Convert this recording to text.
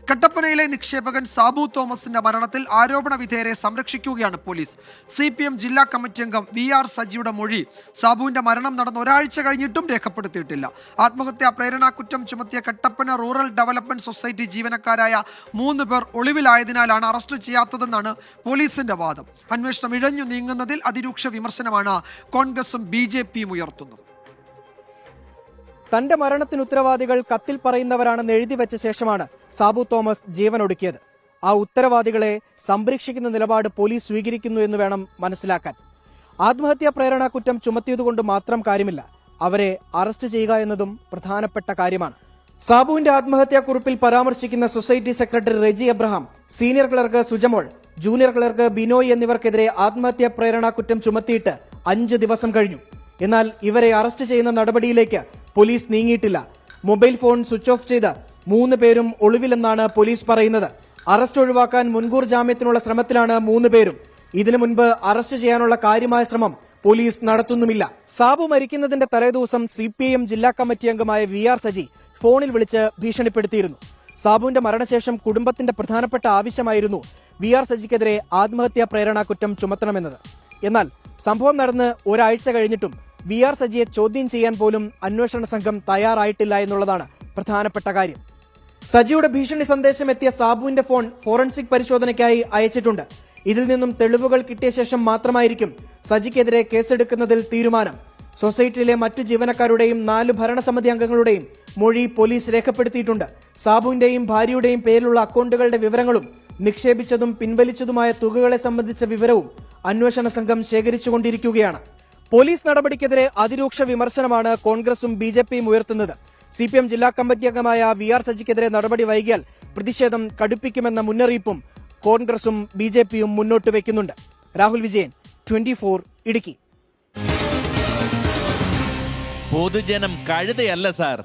കട്ടപ്പനയിലെ നിക്ഷേപകൻ സാബു തോമസിന്റെ മരണത്തിൽ ആരോപണ വിധേയരെ സംരക്ഷിക്കുകയാണ് പോലീസ്. CPM ജില്ലാ കമ്മിറ്റി അംഗം VR സജിയുടെ മൊഴി സാബുവിന്റെ മരണം നടന്ന ഒരാഴ്ച കഴിഞ്ഞിട്ടും രേഖപ്പെടുത്തിയിട്ടില്ല. ആത്മഹത്യാ പ്രേരണാകുറ്റം ചുമത്തിയ കട്ടപ്പന റൂറൽ ഡെവലപ്മെന്റ് സൊസൈറ്റി ജീവനക്കാരായ 3 പേർ ഒളിവിലായതിനാലാണ് അറസ്റ്റ് ചെയ്യാത്തതെന്നാണ് പോലീസിന്റെ വാദം. അന്വേഷണം ഇഴഞ്ഞു നീങ്ങുന്നതിൽ അതിരൂക്ഷ വിമർശനമാണ് കോൺഗ്രസും BJPയും ഉയർത്തുന്നത്. തന്റെ മരണത്തിന് ഉത്തരവാദികൾ കത്തിൽ പറയുന്നവരാണെന്ന് എഴുതി വെച്ച ശേഷമാണ് സാബു തോമസ് ജീവനൊടുക്കിയത്. ആ ഉത്തരവാദികളെ സംരക്ഷിക്കുന്ന നിലപാട് പോലീസ് സ്വീകരിക്കുന്നു എന്ന് വേണം മനസ്സിലാക്കാൻ. ആത്മഹത്യാ പ്രേരണ കുറ്റം ചുമത്തിയതുകൊണ്ട് മാത്രം കാര്യമില്ല, അവരെ അറസ്റ്റ് ചെയ്യുക എന്നതും പ്രധാനപ്പെട്ട കാര്യമാണ്. സാബുവിന്റെ ആത്മഹത്യാക്കുറിപ്പിൽ പരാമർശിക്കുന്ന society secretary Reji Abraham, senior clerk Sujamol, junior clerk Binoy എന്നിവർക്കെതിരെ ആത്മഹത്യാ പ്രേരണ കുറ്റം ചുമത്തിയിട്ട് 5 ദിവസം കഴിഞ്ഞു. എന്നാൽ ഇവരെ അറസ്റ്റ് ചെയ്യുന്ന നടപടിയിലേക്ക് പോലീസ് നീങ്ങിയിട്ടില്ല. മൊബൈൽ ഫോൺ സ്വിച്ച് ഓഫ് ചെയ്ത് 3 പേരും ഒളിവിലെന്നാണ് പോലീസ് പറയുന്നത്. അറസ്റ്റ് ഒഴിവാക്കാൻ മുൻകൂർ ജാമ്യത്തിനുള്ള ശ്രമത്തിലാണ് 3 പേരും. ഇതിനു മുൻപ് അറസ്റ്റ് ചെയ്യാനുള്ള കാര്യമായ ശ്രമം പോലീസ് നടത്തുന്നുമില്ല. സാബു മരിക്കുന്നതിന്റെ തലേദിവസം CPM ജില്ലാ കമ്മിറ്റി അംഗമായ VR സജി ഫോണിൽ വിളിച്ച് ഭീഷണിപ്പെടുത്തിയിരുന്നു. സാബുവിന്റെ മരണശേഷം കുടുംബത്തിന്റെ പ്രധാനപ്പെട്ട ആവശ്യമായിരുന്നു VR സജിക്കെതിരെ ആത്മഹത്യാ പ്രേരണ കുറ്റം ചുമത്തണമെന്നത്. എന്നാൽ സംഭവം നടന്ന് ഒരാഴ്ച കഴിഞ്ഞിട്ടും VR സജിയെ ചോദ്യം ചെയ്യാൻ പോലും അന്വേഷണ സംഘം തയ്യാറായിട്ടില്ല എന്നുള്ളതാണ് പ്രധാനപ്പെട്ട കാര്യം. സജിയുടെ ഭീഷണി സന്ദേശം എത്തിയ സാബുവിന്റെ ഫോൺ ഫോറൻസിക് പരിശോധനയ്ക്കായി അയച്ചിട്ടുണ്ട്. ഇതിൽ നിന്നും തെളിവുകൾ കിട്ടിയ ശേഷം മാത്രമായിരിക്കും സജിക്കെതിരെ കേസെടുക്കുന്നതിൽ തീരുമാനം. സൊസൈറ്റിയിലെ മറ്റു ജീവനക്കാരുടെയും 4 ഭരണസമിതി അംഗങ്ങളുടെയും മൊഴി പോലീസ് രേഖപ്പെടുത്തിയിട്ടുണ്ട്. സാബുവിന്റെയും ഭാര്യയുടെയും പേരിലുള്ള അക്കൗണ്ടുകളുടെ വിവരങ്ങളും നിക്ഷേപിച്ചതും പിൻവലിച്ചതുമായ തുകകളെ സംബന്ധിച്ച വിവരവും അന്വേഷണ സംഘം ശേഖരിച്ചുകൊണ്ടിരിക്കുകയാണ്. പോലീസ് നടപടിക്കെതിരെ അതിരൂക്ഷ വിമർശനമാണ് കോൺഗ്രസും BJPയും ഉയർത്തുന്നത്. CPM ജില്ലാ കമ്മിറ്റി അംഗമായ VR സജിക്കെതിരെ നടപടി വൈകിയാൽ പ്രതിഷേധം കടുപ്പിക്കുമെന്ന മുന്നറിയിപ്പും കോൺഗ്രസും BJPയും മുന്നോട്ട് വയ്ക്കുന്നുണ്ട്. രാഹുൽ വിജയൻ, 24 ഇടുക്കി. പൊതുജനം കഴുതയല്ല സാർ.